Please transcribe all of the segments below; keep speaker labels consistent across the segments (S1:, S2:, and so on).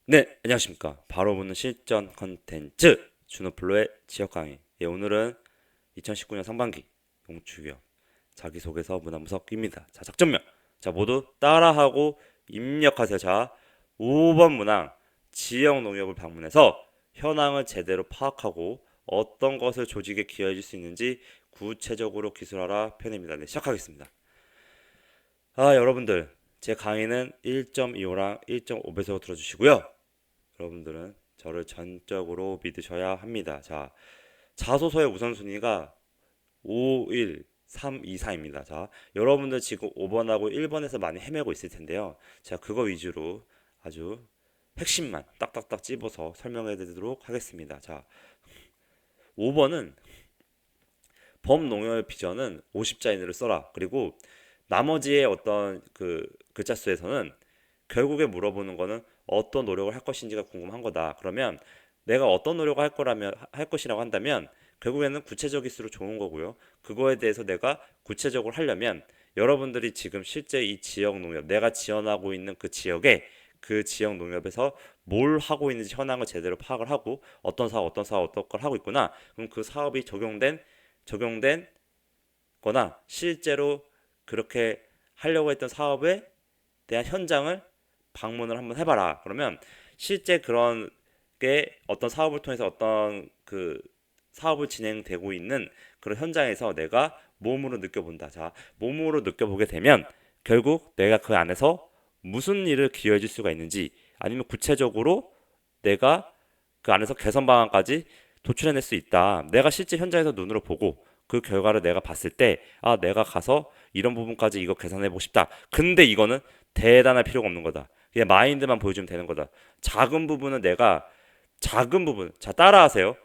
S1: 네, 안녕하십니까. 바로 보는 실전 컨텐츠 준호플로의 지역 강의. 예, 오늘은 2019년 상반기 농축기업 자기소개서 문항분석입니다. 자, 작전명. 자, 모두 따라하고 입력하세요. 자, 5번 문항. 지역 농협을 방문해서 현황을 제대로 파악하고 어떤 것을 조직에 기여해 줄 수 있는지 구체적으로 기술하라 편입니다. 네, 시작하겠습니다. 여러분들 제 강의는 1.25랑 1.5배속 들어주시고요. 여러분들은 저를 전적으로 믿으셔야 합니다. 자, 자소서의 우선순위가 5, 1, 3, 2, 4입니다. 자, 여러분들 지금 5번하고 1번에서 많이 헤매고 있을 텐데요. 제가 그거 위주로 아주 핵심만 딱딱딱 찝어서 설명해 드리도록 하겠습니다. 자, 5번은 범농열 비전은 50자 이내로 써라. 그리고 나머지의 어떤 그 글자 수에서는 결국에 물어보는 거는 어떤 노력을 할 것인지가 궁금한 거다. 그러면 내가 어떤 노력을 할 것이라고 한다면 결국에는 구체적일수록 좋은 거고요. 그거에 대해서 내가 구체적으로 하려면 여러분들이 지금 실제 이 지역 농협, 내가 지원하고 있는 그 지역에 그 지역 농협에서 뭘 하고 있는지 현황을 제대로 파악을 하고 어떤 걸 하고 있구나. 그럼 그 사업이 적용된 거나 실제로 그렇게 하려고 했던 사업에 대한 현장을 방문을 한번 해봐라. 그러면 실제 그런 게 어떤 사업을 통해서 어떤 그 사업을 진행되고 있는 그런 현장에서 내가 몸으로 느껴본다. 자, 몸으로 느껴보게 되면 결국 내가 그 안에서 무슨 일을 기여해 줄 수가 있는지 아니면 구체적으로 내가 그 안에서 개선 방안까지 도출해낼 수 있다. 내가 실제 현장에서 눈으로 보고 그 결과를 내가 봤을 때, 아, 내가 가서 이런 부분까지 이거 개선해보고 싶다. 근데 이거는 대단할 필요가 없는 거다. 그냥 마인드만 보여주면 되는 거다. 작은 부분은 내가 작은 부분, 자, 따라하세요.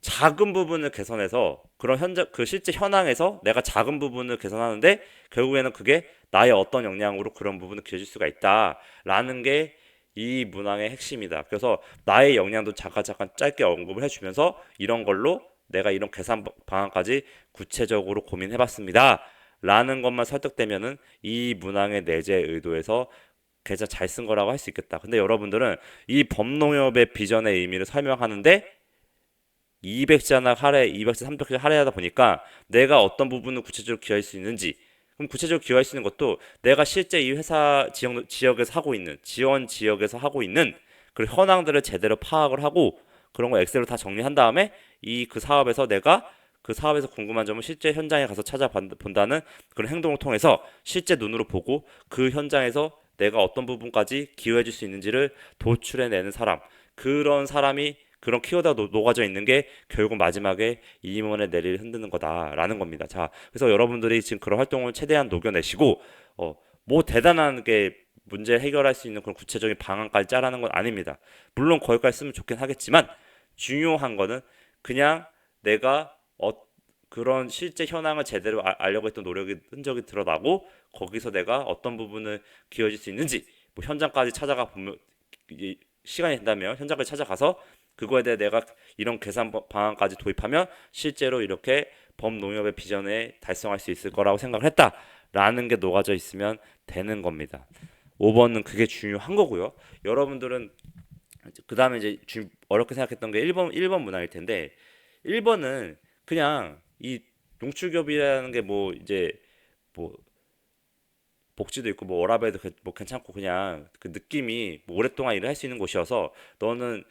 S1: 작은 부분을 개선해서 그런 현장 그 실제 현황에서 내가 작은 부분을 개선하는데 결국에는 그게 나의 어떤 역량으로 그런 부분을 기여줄 수가 있다라는 게 이 문항의 핵심이다. 그래서 나의 역량도 잠깐 짧게 언급을 해주면서 이런 걸로 내가 이런 계산 방안까지 구체적으로 고민해봤습니다. 라는 것만 설득되면은 이 문항의 내재 의도에서 계좌 잘 쓴 거라고 할 수 있겠다. 근데 여러분들은 이 범농협의 비전의 의미를 설명하는데 200자나 할애, 200자, 300자 할애하다 보니까 내가 어떤 부분을 구체적으로 기여할 수 있는지 그럼 구체적으로 기여할 수 있는 것도 내가 실제 이 회사 지역에서 하고 있는 지원 지역에서 하고 있는 그 현황들을 제대로 파악을 하고 그런 거 엑셀로 다 정리한 다음에 이 그 사업에서 내가 그 사업에서 궁금한 점을 실제 현장에 가서 찾아본다는 그런 행동을 통해서 실제 눈으로 보고 그 현장에서 내가 어떤 부분까지 기여해 줄 수 있는지를 도출해내는 사람 그런 사람이 그런 키워드가 녹아져 있는 게 결국 마지막에 이임원의 내리를 흔드는 거다라는 겁니다. 자, 그래서 여러분들이 지금 그런 활동을 최대한 녹여내시고 뭐 대단한 게 문제 해결할 수 있는 그런 구체적인 방안까지 짜라는 건 아닙니다. 물론 거기까지 쓰면 좋긴 하겠지만 중요한 거는 그냥 내가 그런 실제 현황을 제대로 알려고 했던 노력이 흔적이 드러나고 거기서 내가 어떤 부분을 기여질 수 있는지 뭐 현장까지 찾아가 보면 시간이 된다면 현장까지 찾아가서 그거에 대해 내가 이런 계산 방안까지 도입하면 실제로 이렇게 범농협의 비전에 달성할 수 있을 거라고 생각을 했다라는 게 녹아져 있으면 되는 겁니다. 5번은 그게 중요한 거고요. 여러분들은 그 다음에 이제 어렵게 생각했던 게 1번 문항일 텐데 1번은 그냥 이 농축협이라는 게 뭐 이제 뭐 복지도 있고 뭐 워라밸도 뭐 괜찮고 그냥 그 느낌이 뭐 오랫동안 일을 할 수 있는 곳이어서 너는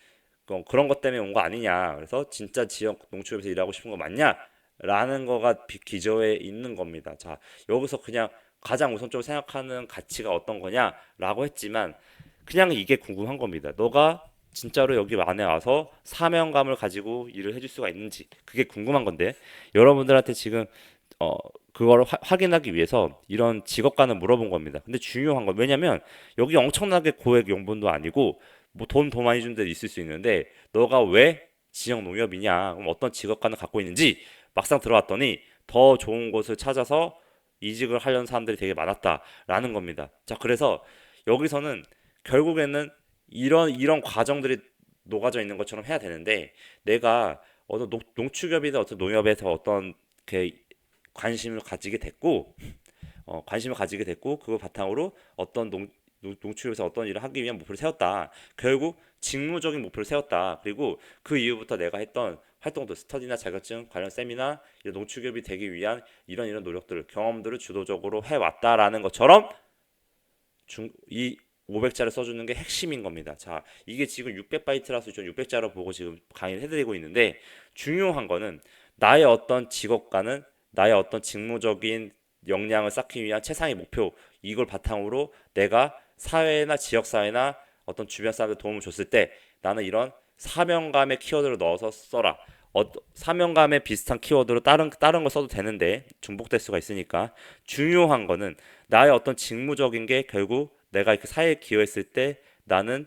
S1: 그런 것 때문에 온 거 아니냐. 그래서 진짜 지역 농축협에서 일하고 싶은 거 맞냐? 라는 거가 기저에 있는 겁니다. 자, 여기서 그냥 가장 우선적으로 생각하는 가치가 어떤 거냐라고 했지만 그냥 이게 궁금한 겁니다. 너가 진짜로 여기 안에 와서 사명감을 가지고 일을 해줄 수가 있는지 그게 궁금한 건데 여러분들한테 지금 어 그걸 확인하기 위해서 이런 직업관을 물어본 겁니다. 근데 중요한 건 왜냐면 여기 엄청나게 고액 용분도 아니고 뭐 돈 더 많이 준 데도 있을 수 있는데 너가 왜 지역 농협이냐 그럼 어떤 직업관을 갖고 있는지 막상 들어왔더니 더 좋은 곳을 찾아서 이직을 하려는 사람들이 되게 많았다라는 겁니다. 자, 그래서 여기서는 결국에는 이런 과정들이 녹아져 있는 것처럼 해야 되는데 내가 어떤 농축협이나 어떤 농협에서 어떤 그 관심을 가지게 됐고 그걸 바탕으로 어떤 농축협에서 어떤 일을 하기 위한 목표를 세웠다. 결국 직무적인 목표를 세웠다. 그리고 그 이후부터 내가 했던 활동도 스터디나 자격증 관련 세미나 이런 농축협이 되기 위한 이런 노력들을 경험들을 주도적으로 해왔다라는 것처럼 이 500자를 써주는 게 핵심인 겁니다. 자, 이게 지금 600바이트라서 600자로 보고 지금 강의를 해드리고 있는데 중요한 거는 나의 어떤 직업과는 나의 어떤 직무적인 역량을 쌓기 위한 최상의 목표 이걸 바탕으로 내가 사회나 지역사회나 어떤 주변 사람들 도움을 줬을 때 나는 이런 사명감의 키워드를 넣어서 써라. 사명감에 비슷한 키워드로 다른 거 써도 되는데 중복될 수가 있으니까 중요한 거는 나의 어떤 직무적인 게 결국 내가 이렇게 사회에 기여했을 때 나는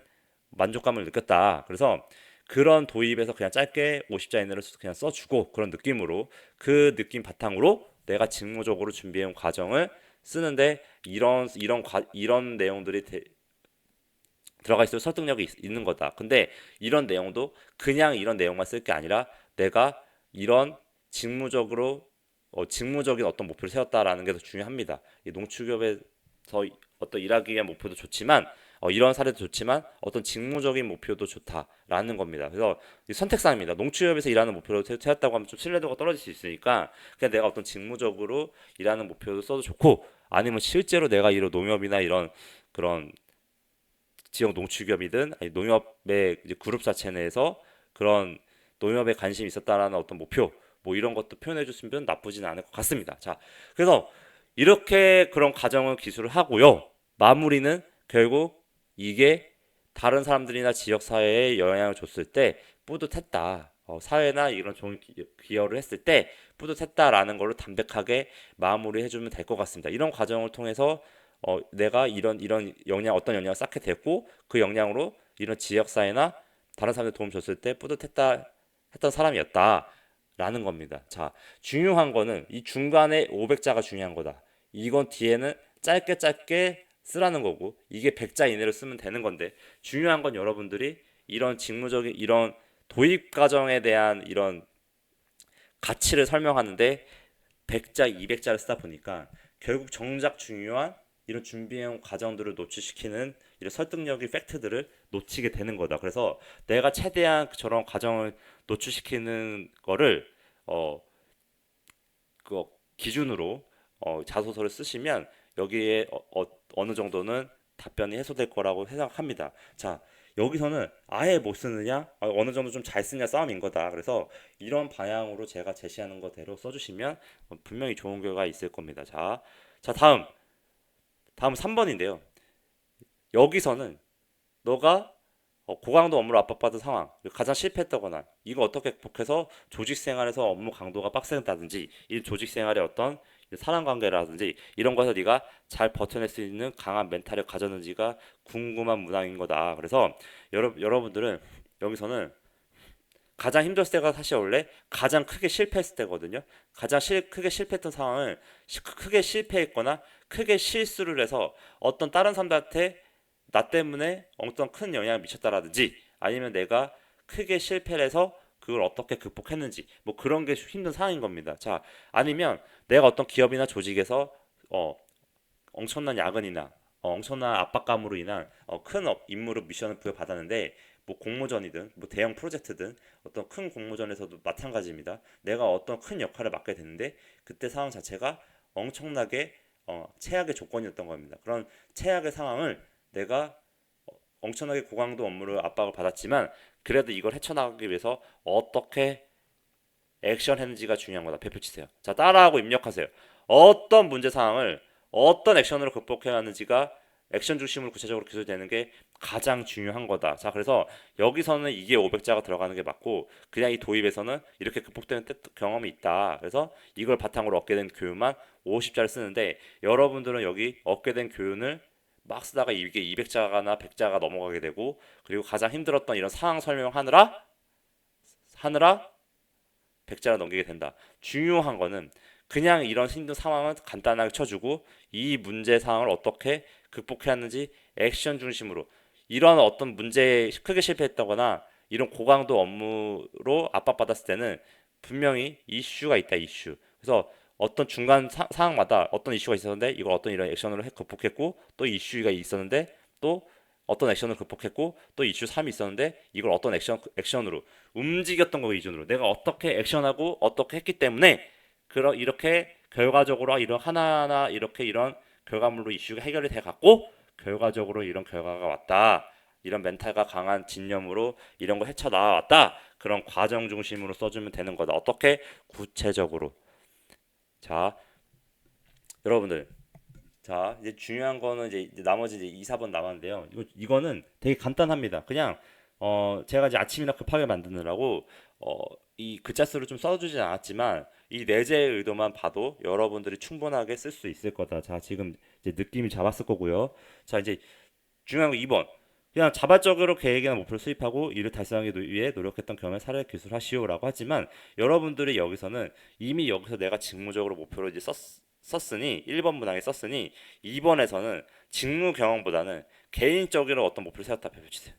S1: 만족감을 느꼈다. 그래서 그런 도입에서 그냥 짧게 50자 이내로 그냥 써주고 그런 느낌으로 그 느낌 바탕으로 내가 직무적으로 준비해온 과정을 쓰는데 이런 내용들이 들어가 있을 설득력이 있는 거다. 근데 이런 내용도 그냥 이런 내용만 쓸 게 아니라 내가 이런 직무적인 어떤 목표를 세웠다라는 게 더 중요합니다. 이 농축협에서 어떤 일하기 위한 목표도 좋지만 이런 사례도 좋지만 어떤 직무적인 목표도 좋다라는 겁니다. 그래서 선택사항입니다. 농축협에서 일하는 목표를 세웠다고 하면 좀 신뢰도가 떨어질 수 있으니까 그냥 내가 어떤 직무적으로 일하는 목표도 써도 좋고 아니면 실제로 내가 이런 농협이나 이런 그런 지역 농축협이든 아니 농협의 이제 그룹 자체 내에서 그런 농협에 관심이 있었다라는 어떤 목표 뭐 이런 것도 표현해 줬으면 나쁘진 않을 것 같습니다. 자, 그래서 이렇게 그런 과정을 기술을 하고요. 마무리는 결국 이게 다른 사람들이나 지역 사회에 영향을 줬을 때 뿌듯했다. 사회나 이런 좋은 기여를 했을 때 뿌듯했다라는 걸로 담백하게 마무리해주면 될 것 같습니다. 이런 과정을 통해서 내가 이런 어떤 영향을 쌓게 됐고 그 영향으로 이런 지역사회나 다른 사람들 도움 줬을 때 뿌듯했다 했던 사람이었다라는 겁니다. 자, 중요한 거는 이 중간에 500자가 중요한 거다. 이건 뒤에는 짧게 짧게 쓰라는 거고 이게 100자 이내로 쓰면 되는 건데 중요한 건 여러분들이 이런 직무적인 이런 도입 과정에 대한 이런 가치를 설명하는데 100자, 200자를 쓰다 보니까 결국 정작 중요한 이런 준비해온 과정들을 노출시키는 이런 설득력의 팩트들을 놓치게 되는 거다. 그래서 내가 최대한 저런 과정을 노출시키는 거를 어, 그 기준으로 자소서를 쓰시면 여기에 어느 정도는 답변이 해소될 거라고 생각합니다. 자, 여기서는 아예 못 쓰느냐, 어느 정도 좀 잘 쓰냐 싸움인 거다. 그래서 이런 방향으로 제가 제시하는 거대로 써주시면 분명히 좋은 결과가 있을 겁니다. 자, 다음 3번인데요. 여기서는 너가 고강도 업무를 압박받은 상황, 가장 실패했다거나 이거 어떻게 극복해서 조직 생활에서 업무 강도가 빡센다든지 이 조직 생활의 어떤 사람 관계라든지 이런 거에서 네가 잘 버텨낼 수 있는 강한 멘탈을 가졌는지가 궁금한 문항인 거다. 그래서 여러분들은 여기서는 가장 힘들었을 때가 사실 원래 가장 크게 실패했을 때거든요. 크게 실패했던 상황을 크게 실패했거나 크게 실수를 해서 어떤 다른 사람들한테 나 때문에 어떤 큰 영향을 미쳤다라든지 아니면 내가 크게 실패를 해서 그걸 어떻게 극복했는지 뭐 그런 게 힘든 상황인 겁니다. 자, 아니면 내가 어떤 기업이나 조직에서 어, 엄청난 야근이나 엄청난 압박감으로 인한 큰 임무를 미션을 부여받았는데 뭐 공모전이든 뭐 대형 프로젝트든 어떤 큰 공모전에서도 마찬가지입니다. 내가 어떤 큰 역할을 맡게 됐는데 그때 상황 자체가 엄청나게 최악의 조건이었던 겁니다. 그런 최악의 상황을 내가 엄청나게 고강도 업무를 압박을 받았지만 그래도 이걸 헤쳐나가기 위해서 어떻게 액션했는지가 중요한 거다. 배표 치세요. 자, 따라하고 입력하세요. 어떤 문제 상황을 어떤 액션으로 극복해야 하는지가 액션 중심으로 구체적으로 기술되는 게 가장 중요한 거다. 자, 그래서 여기서는 이게 500자가 들어가는 게 맞고 그냥 이 도입에서는 이렇게 극복되는 경험이 있다. 그래서 이걸 바탕으로 얻게 된 교훈만 50자를 쓰는데 여러분들은 여기 얻게 된 교훈을 막 쓰다가 이게 200자가나 100자가 넘어가게 되고 그리고 가장 힘들었던 이런 상황 설명하느라 100자를 넘기게 된다. 중요한 거는 그냥 이런 힘든 상황은 간단하게 쳐주고 이 문제 상황을 어떻게 극복해야 하는지 액션 중심으로 이런 어떤 문제에 크게 실패했다거나 이런 고강도 업무로 압박받았을 때는 분명히 이슈가 있다. 이슈. 그래서 어떤 중간 상황마다 어떤 이슈가 있었는데 이걸 어떤 이런 액션으로 극복했고 또 이슈가 있었는데 또 어떤 액션을 극복했고 또 이슈 3이 있었는데 이걸 어떤 액션으로 움직였던 거 기준으로 내가 어떻게 액션하고 어떻게 했기 때문에 이렇게 결과적으로 이런 하나하나 이렇게 이런 결과물로 이슈가 해결이 돼 갔고 결과적으로 이런 결과가 왔다. 이런 멘탈과 강한 진념으로 이런 거 헤쳐 나왔다. 그런 과정 중심으로 써주면 되는 거다. 어떻게 구체적으로. 자, 여러분들. 자, 이제 중요한 거는 이제 나머지 이제 2, 4번 남았는데요. 이거는 되게 간단합니다. 그냥 제가 이제 아침이나 급하게 만드느라고 어, 이 글자 수를 좀 써주진 않았지만 이 내재의 의도만 봐도 여러분들이 충분하게 쓸 수 있을 거다. 자, 지금 이제 느낌이 잡았을 거고요. 자, 이제 중요한 거 2번. 그냥 자발적으로 계획이나 목표를 수립하고 이를 달성하기 위해 노력했던 경험을 사례 기술하시오라고 하지만 여러분들이 여기서는 이미 여기서 내가 직무적으로 목표를 이제 썼으니 1번 문항에 썼으니 2번에서는 직무 경험보다는 개인적으로 어떤 목표를 세웠다 펼치세요.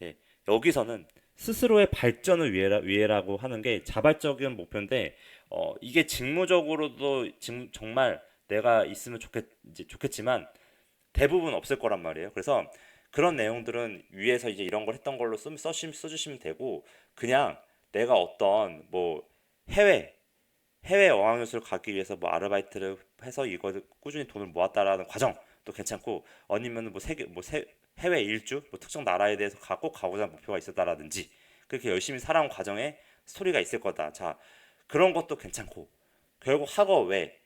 S1: 예, 여기서는 스스로의 발전을 위해라고 하는 게 자발적인 목표인데 이게 직무적으로도 정말 내가 있으면 좋겠지만 대부분 없을 거란 말이에요. 그래서 그런 내용들은 위에서 이제 이런 걸 했던 걸로 써주시면 되고 그냥 내가 어떤 뭐 해외 어학연수를 가기 위해서 뭐 아르바이트를 해서 이거 꾸준히 돈을 모았다라는 과정도 괜찮고 아니면 뭐 해외 일주 뭐 특정 나라에 대해서 꼭 가고자 하는 목표가 있었다라든지 그렇게 열심히 살아온 과정에 스토리가 있을 거다. 자, 그런 것도 괜찮고 결국 학업 외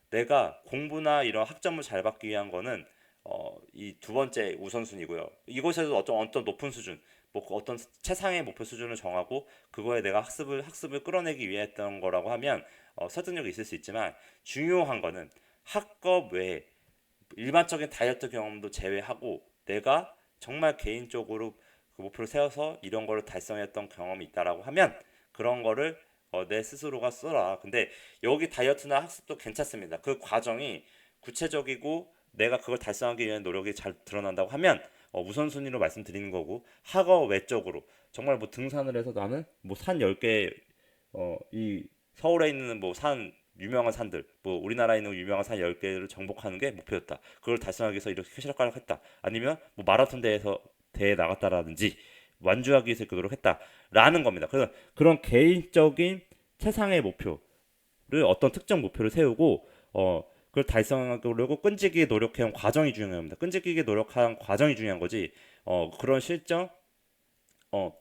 S1: 내가 공부나 이런 학점을 잘 받기 위한 거는 이 두 번째 우선순위고요. 이곳에서 어떤 높은 수준, 뭐 어떤 최상의 목표 수준을 정하고 그거에 내가 학습을 끌어내기 위해 했던 거라고 하면 설득력이 있을 수 있지만 중요한 거는 학업 외에 일반적인 다이어트 경험도 제외하고 내가 정말 개인적으로 그 목표를 세워서 이런 거를 달성했던 경험이 있다라고 하면 그런 거를 내 스스로가 써라. 근데 여기 다이어트나 학습도 괜찮습니다. 그 과정이 구체적이고 내가 그걸 달성하기 위한 노력이 잘 드러난다고 하면 우선순위로 말씀드리는 거고 학업 외적으로 정말 뭐 등산을 해서 나는 뭐 산 10개 이 서울에 있는 뭐 산 유명한 산들 뭐 우리나라에 있는 유명한 산 10개를 정복하는 게 목표였다. 그걸 달성하기 위해서 이렇게 시락가락 했다. 아니면 뭐 마라톤 대회에 나갔다라든지 완주하기 위해서 그 노력했다라는 겁니다. 그래서 그런 개인적인 최상의 목표를 어떤 특정 목표를 세우고 그걸 달성하려고 끈질기게 노력해온 과정이 중요합니다. 끈질기게 노력한 과정이 중요한 거지. 그런 실정, 어,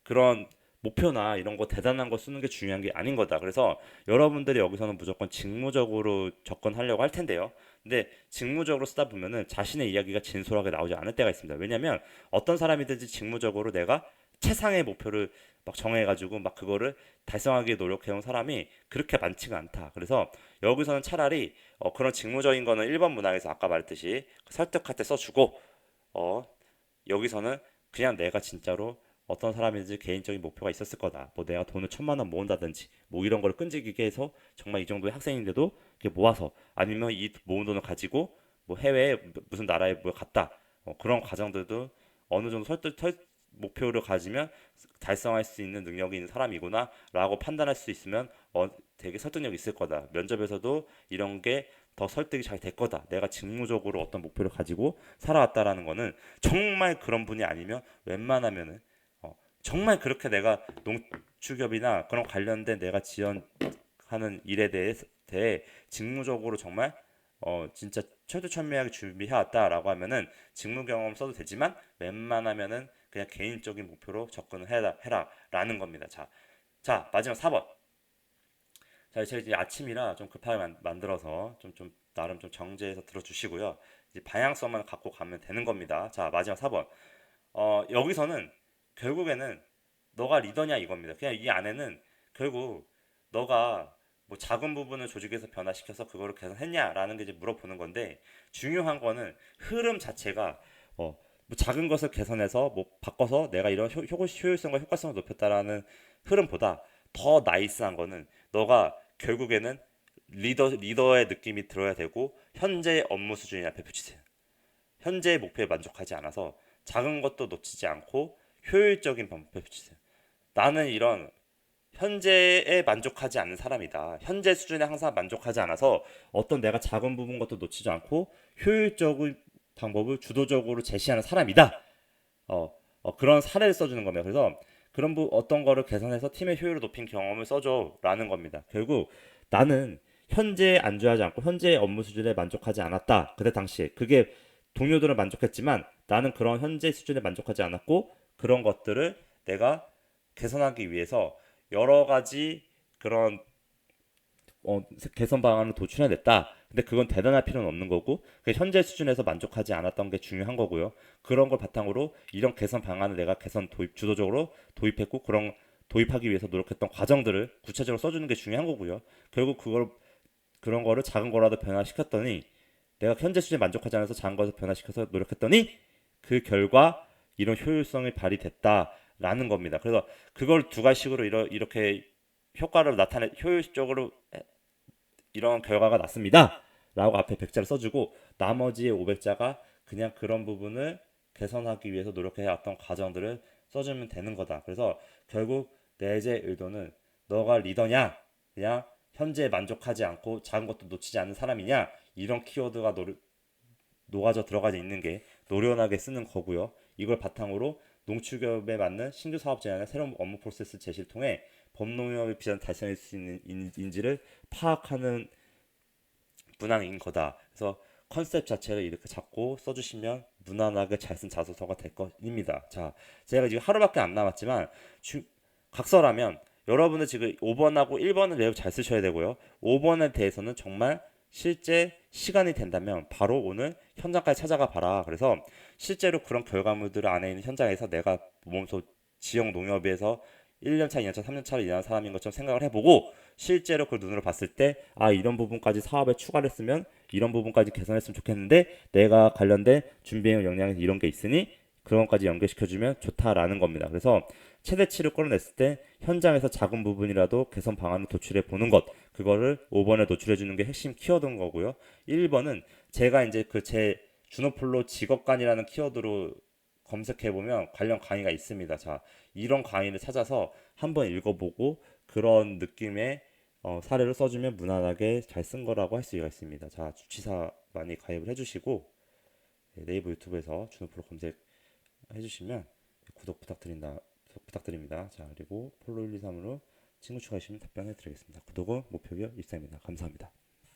S1: 그런 목표나 이런 거 대단한 거 쓰는 게 중요한 게 아닌 거다. 그래서 여러분들이 여기서는 무조건 직무적으로 접근하려고 할 텐데요. 근데 직무적으로 쓰다 보면은 자신의 이야기가 진솔하게 나오지 않을 때가 있습니다. 왜냐면 어떤 사람이든지 직무적으로 내가 최상의 목표를 막 정해가지고 막 그거를 달성하기 위해 노력해온 사람이 그렇게 많지가 않다. 그래서 여기서는 차라리 그런 직무적인 거는 1번 문항에서 아까 말했듯이 설득할 때 써주고 어, 여기서는 그냥 내가 진짜로 어떤 사람인지 개인적인 목표가 있었을 거다. 뭐 내가 돈을 1,000만 원 모은다든지 뭐 이런 걸 끈질기게 해서 정말 이 정도의 학생인데도 이렇게 모아서 아니면 이 모은 돈을 가지고 뭐 해외에 무슨 나라에 뭐 갔다. 그런 과정들도 어느 정도 목표를 가지면 달성할 수 있는 능력이 있는 사람이구나라고 판단할 수 있으면 되게 설득력이 있을 거다. 면접에서도 이런 게 더 설득이 잘 될 거다. 내가 직무적으로 어떤 목표를 가지고 살아왔다라는 거는 정말 그런 분이 아니면 웬만하면은 정말 그렇게 내가 농축협이나 그런 관련된 내가 지원하는 일에 대해 직무적으로 정말 진짜 철두철미하게 준비해왔다라고 하면은 직무 경험 써도 되지만 웬만하면은 그냥 개인적인 목표로 접근을 해라라는 겁니다. 자 마지막 4번. 자, 제가 이제 아침이라 좀 급하게 만들어서 좀 나름 좀 정제해서 들어주시고요. 이제 방향성만 갖고 가면 되는 겁니다. 자, 마지막 4번. 여기서는 결국에는 너가 리더냐 이겁니다. 그냥 이 안에는 결국 너가 뭐 작은 부분을 조직에서 변화시켜서 그거를 개선했냐라는 게 이제 물어보는 건데 중요한 거는 흐름 자체가 뭐 작은 것을 개선해서 뭐 바꿔서 내가 이런 효율성과 효과성을 높였다라는 흐름보다 더 나이스한 거는 너가 결국에는 리더의 느낌이 들어야 되고 현재 업무 수준이나 펼치세요. 현재의 목표에 만족하지 않아서 작은 것도 놓치지 않고 효율적인 방법을 펼치세요. 나는 이런 현재에 만족하지 않는 사람이다. 현재 수준에 항상 만족하지 않아서 어떤 내가 작은 부분 것도 놓치지 않고 효율적인 방법을 주도적으로 제시하는 사람이다. 그런 사례를 써주는 겁니다. 그래서 어떤 거를 개선해서 팀의 효율을 높인 경험을 써줘라는 겁니다. 결국 나는 현재에 안주하지 않고 현재의 업무 수준에 만족하지 않았다. 그때 당시에 그게 동료들은 만족했지만 나는 그런 현재 수준에 만족하지 않았고 그런 것들을 내가 개선하기 위해서 여러 가지 그런 개선 방안을 도출해냈다. 근데 그건 대단할 필요는 없는 거고 현재 수준에서 만족하지 않았던 게 중요한 거고요. 그런 걸 바탕으로 이런 개선 방안을 내가 주도적으로 도입했고 그런 도입하기 위해서 노력했던 과정들을 구체적으로 써주는 게 중요한 거고요. 결국 그런 거를 작은 거라도 변화시켰더니 내가 현재 수준에 만족하지 않아서 작은 거에서 변화시켜서 노력했더니 그 결과 이런 효율성이 발휘됐다라는 겁니다. 그래서 그걸 두 가지식으로 이렇게 효과를 효율적으로 이런 결과가 났습니다. 라고 앞에 100자를 써주고 나머지의 500자가 그냥 그런 부분을 개선하기 위해서 노력해왔던 과정들을 써주면 되는 거다. 그래서 결국 내재 의도는 너가 리더냐 그냥 현재에 만족하지 않고 작은 것도 놓치지 않는 사람이냐 이런 키워드가 녹아져 들어가 있는 게 노련하게 쓰는 거고요. 이걸 바탕으로 농축협에 맞는 신규 사업 제안의 새로운 업무 프로세스 제시를 통해 법농협의 비전 달성할 수 있는 인지를 파악하는 문항인 거다. 그래서 컨셉 자체를 이렇게 잡고 써주시면 무난하게 잘 쓴 자소서가 될 것입니다. 자, 제가 지금 하루밖에 안 남았지만 각서라면 여러분은 지금 5번하고 1번을 매우 잘 쓰셔야 되고요. 5번에 대해서는 정말 실제 시간이 된다면 바로 오늘 현장까지 찾아가 봐라. 그래서 실제로 그런 결과물들을 안에 있는 현장에서 내가 몸소 지역 농협에서 1년차, 2년차, 3년차를 일하는 사람인 것처럼 생각을 해보고 실제로 그걸 눈으로 봤을 때 이런 부분까지 사업에 추가를 했으면 이런 부분까지 개선했으면 좋겠는데 내가 관련된 준비해온 역량에서 이런 게 있으니 그런 것까지 연결시켜주면 좋다라는 겁니다. 그래서 최대치를 끌어냈을 때 현장에서 작은 부분이라도 개선 방안을 도출해 보는 것 그거를 5번에 노출해 주는 게 핵심 키워드인 거고요. 1번은 제가 이제 제 주노플로 직업관이라는 키워드로 검색해 보면 관련 강의가 있습니다. 자, 이런 강의를 찾아서 한번 읽어보고 그런 느낌의 사례를 써주면 무난하게 잘 쓴 거라고 할 수가 있습니다. 자, 주치사 많이 가입을 해주시고 네이버 유튜브에서 주노프로 검색해 주시면 부탁드립니다. 자, 그리고 폴로 123으로 친구 추가하시면 답변해 드리겠습니다. 구독은 목표이요 일상입니다. 감사합니다.